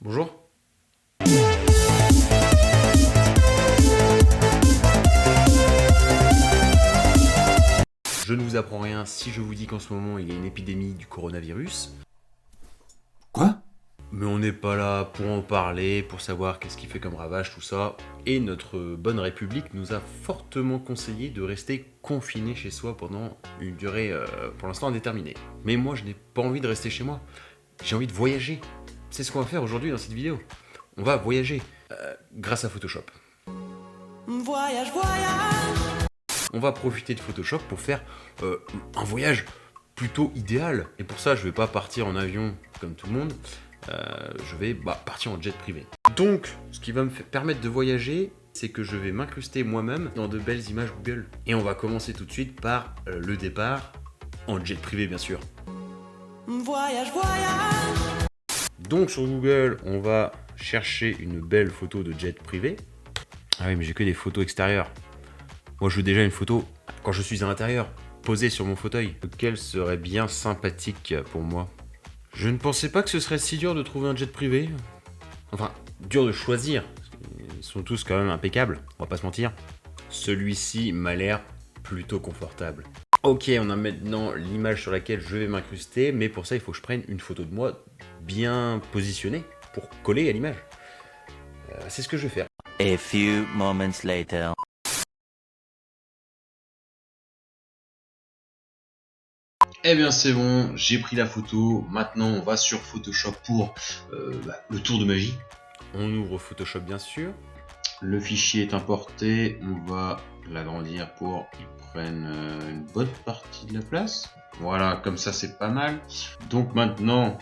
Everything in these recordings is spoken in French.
Bonjour. Je ne vous apprends rien si je vous dis qu'en ce moment il y a une épidémie du coronavirus. Quoi? Mais on n'est pas là pour en parler, pour savoir qu'est-ce qui fait comme ravage, tout ça. Et notre bonne République nous a fortement conseillé de rester confinés chez soi pendant une durée pour l'instant indéterminée. Mais moi je n'ai pas envie de rester chez moi. J'ai envie de voyager. C'est ce qu'on va faire aujourd'hui dans cette vidéo. On va voyager grâce à Photoshop. Voyage, voyage. On va profiter de Photoshop pour faire un voyage plutôt idéal. Et pour ça, je vais pas partir en avion comme tout le monde. Je vais partir en jet privé. Donc, ce qui va me permettre de voyager, c'est que je vais m'incruster moi-même dans de belles images Google. Et on va commencer tout de suite par le départ en jet privé, bien sûr. Voyage, voyage. Donc sur Google, on va chercher une belle photo de jet privé. Ah oui, mais j'ai que des photos extérieures. Moi, je veux déjà une photo quand je suis à l'intérieur, posée sur mon fauteuil. Lequel serait bien sympathique pour moi? Je ne pensais pas que ce serait si dur de trouver un jet privé. Enfin, dur de choisir. Ils sont tous quand même impeccables, on va pas se mentir. Celui-ci m'a l'air plutôt confortable. Ok, on a maintenant l'image sur laquelle je vais m'incruster, mais pour ça, il faut que je prenne une photo de moi bien positionnée pour coller à l'image. C'est ce que je vais faire. A few moments later. Eh bien c'est bon, j'ai pris la photo, maintenant on va sur Photoshop pour le tour de magie. On ouvre Photoshop bien sûr. Le fichier est importé, on va l'agrandir pour qu'il prenne une bonne partie de la place. Voilà, comme ça c'est pas mal. Donc maintenant,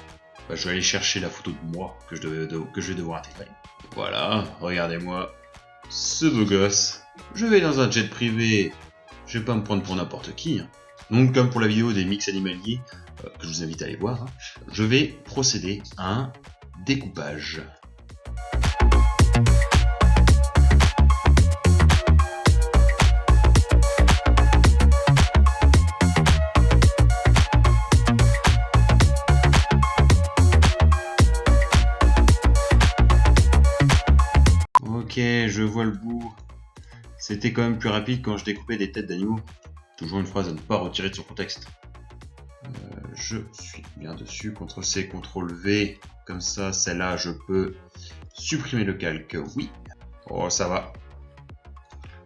je vais aller chercher la photo de moi que je vais devoir intégrer. Voilà, regardez-moi, ce beau gosse. Je vais dans un jet privé, je vais pas me prendre pour n'importe qui. Donc comme pour la vidéo des mix animaliers, que je vous invite à aller voir, je vais procéder à un découpage. Ok, je vois le bout. C'était quand même plus rapide quand je découpais des têtes d'animaux. Toujours une phrase à ne pas retirer de son contexte. Je suis bien dessus, CTRL-C, CTRL-V. Comme ça, celle-là, je peux supprimer le calque. Oui. Oh, ça va.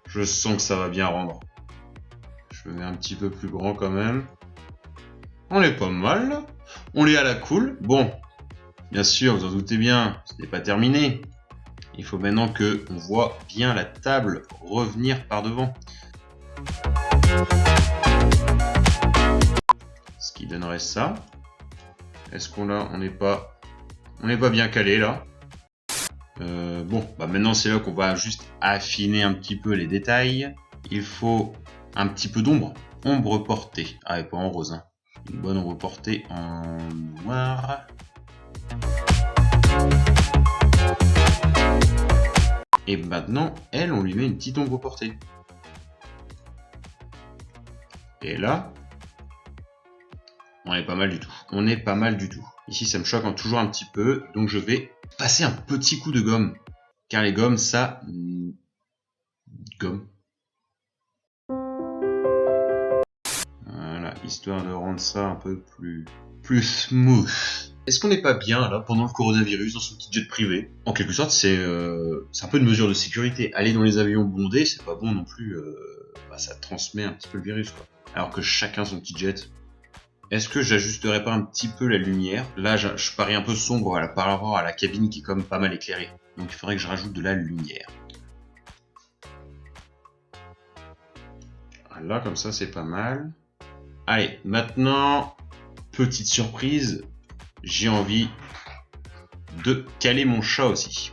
Je sens que ça va bien rendre. Je me mets un petit peu plus grand quand même. On est pas mal. On est à la cool. Bon, bien sûr, vous en doutez bien, ce n'est pas terminé. Il faut maintenant que on voit bien la table revenir par devant. Ce qui donnerait ça. Est-ce qu'on l'a? On n'est pas bien calé là. Bon, maintenant c'est là qu'on va juste affiner un petit peu les détails. Il faut un petit peu d'ombre. Ombre portée. Ah, et pas en rose. Hein. Une bonne ombre portée en noir. Et maintenant, elle, on lui met une petite ombre portée. Et là, on est pas mal du tout. On est pas mal du tout. Ici, ça me choque toujours un petit peu. Donc, je vais passer un petit coup de gomme. Car les gommes, ça... gomme. Voilà, histoire de rendre ça un peu plus smooth. Est-ce qu'on n'est pas bien, là, pendant le coronavirus, dans son petit jet privé? En quelque sorte, c'est un peu une mesure de sécurité. Aller dans les avions bondés, c'est pas bon non plus. Ça transmet un petit peu le virus, quoi. Alors que chacun son petit jet. Est-ce que j'ajusterais pas un petit peu la lumière? Là, je parais un peu sombre voilà, par rapport à la cabine qui est quand même pas mal éclairée. Donc il faudrait que je rajoute de la lumière. Là, comme ça, c'est pas mal. Allez, maintenant, petite surprise. J'ai envie de caler mon chat aussi.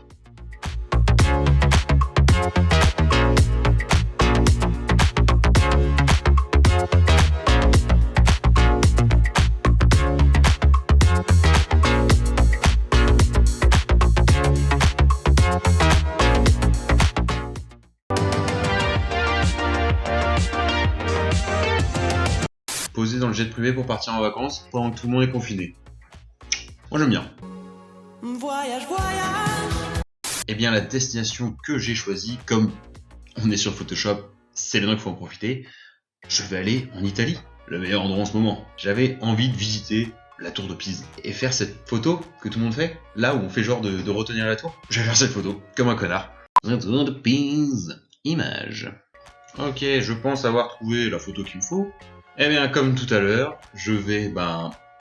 Poser dans le jet privé pour partir en vacances pendant que tout le monde est confiné. Moi j'aime bien. Voyage, voyage. Eh bien, la destination que j'ai choisie, comme on est sur Photoshop, c'est maintenant qu'il faut en profiter. Je vais aller en Italie, le meilleur endroit en ce moment. J'avais envie de visiter la tour de Pise et faire cette photo que tout le monde fait, là où on fait genre de retenir la tour. Je vais faire cette photo, comme un connard. La tour de Pise, image. Ok, je pense avoir trouvé la photo qu'il me faut. Eh bien, comme tout à l'heure, je vais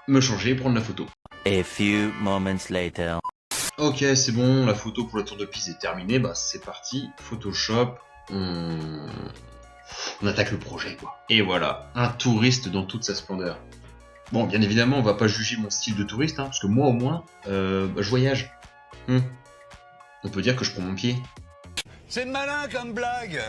me changer et prendre la photo. A few moments later. Ok, c'est bon, la photo pour la tour de Pise est terminée, c'est parti, Photoshop, on attaque le projet quoi. Et voilà, un touriste dans toute sa splendeur. Bon, bien évidemment, on va pas juger mon style de touriste, parce que moi au moins, je voyage. On peut dire que je prends mon pied. C'est malin comme blague.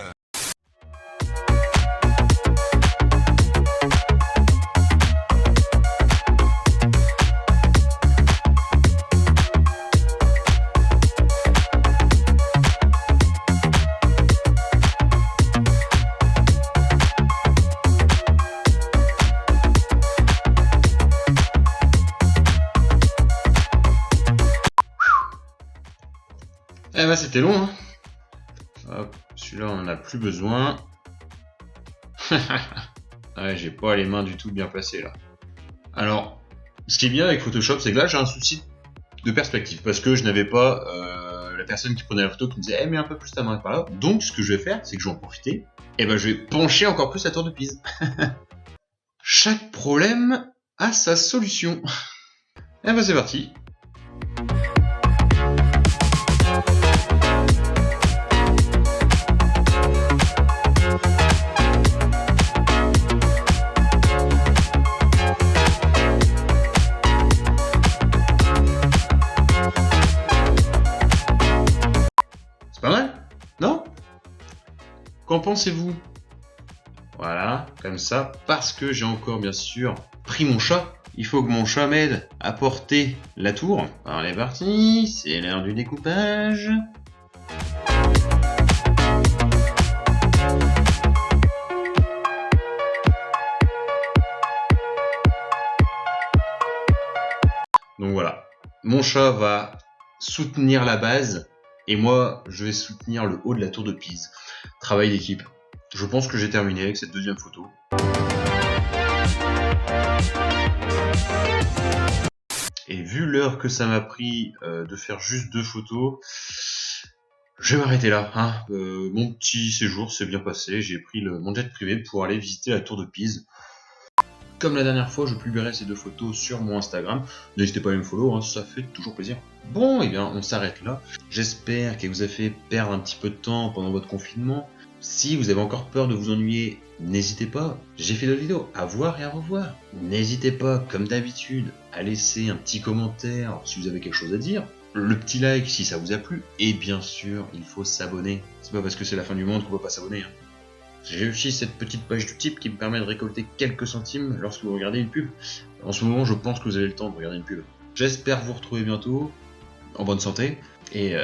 Eh ben c'était long hein. Hop, celui-là on en a plus besoin. Ouais, j'ai pas les mains du tout bien placées là. Alors, ce qui est bien avec Photoshop, c'est que là j'ai un souci de perspective, parce que je n'avais pas la personne qui prenait la photo qui me disait mets un peu plus ta main par là. Donc ce que je vais faire, c'est que je vais en profiter, et je vais pencher encore plus la tour de Pise. Chaque problème a sa solution. Et c'est parti. C'est pas mal, non? Qu'en pensez-vous? Voilà, comme ça, parce que j'ai encore bien sûr pris mon chat. Il faut que mon chat m'aide à porter la tour. Alors elle est partie, c'est l'heure du découpage. Donc voilà, mon chat va soutenir la base et moi je vais soutenir le haut de la tour de Pise. Travail d'équipe. Je pense que j'ai terminé avec cette deuxième photo. Et vu l'heure que ça m'a pris de faire juste 2 photos, je vais m'arrêter là. Mon petit séjour s'est bien passé, j'ai pris mon jet privé pour aller visiter la tour de Pise. Comme la dernière fois, je publierai ces 2 photos sur mon Instagram. N'hésitez pas à me follow, ça fait toujours plaisir. Bon, et bien on s'arrête là. J'espère qu'elle vous a fait perdre un petit peu de temps pendant votre confinement. Si vous avez encore peur de vous ennuyer, n'hésitez pas, j'ai fait d'autres vidéos à voir et à revoir. N'hésitez pas, comme d'habitude, à laisser un petit commentaire si vous avez quelque chose à dire, le petit like si ça vous a plu, et bien sûr, il faut s'abonner. C'est pas parce que c'est la fin du monde qu'on peut pas s'abonner. J'ai aussi cette petite page YouTube qui me permet de récolter quelques centimes lorsque vous regardez une pub. En ce moment, je pense que vous avez le temps de regarder une pub. J'espère vous retrouver bientôt, en bonne santé, et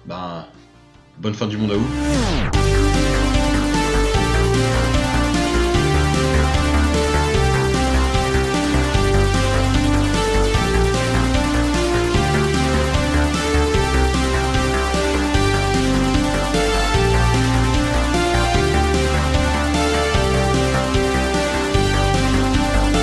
bonne fin du monde à vous.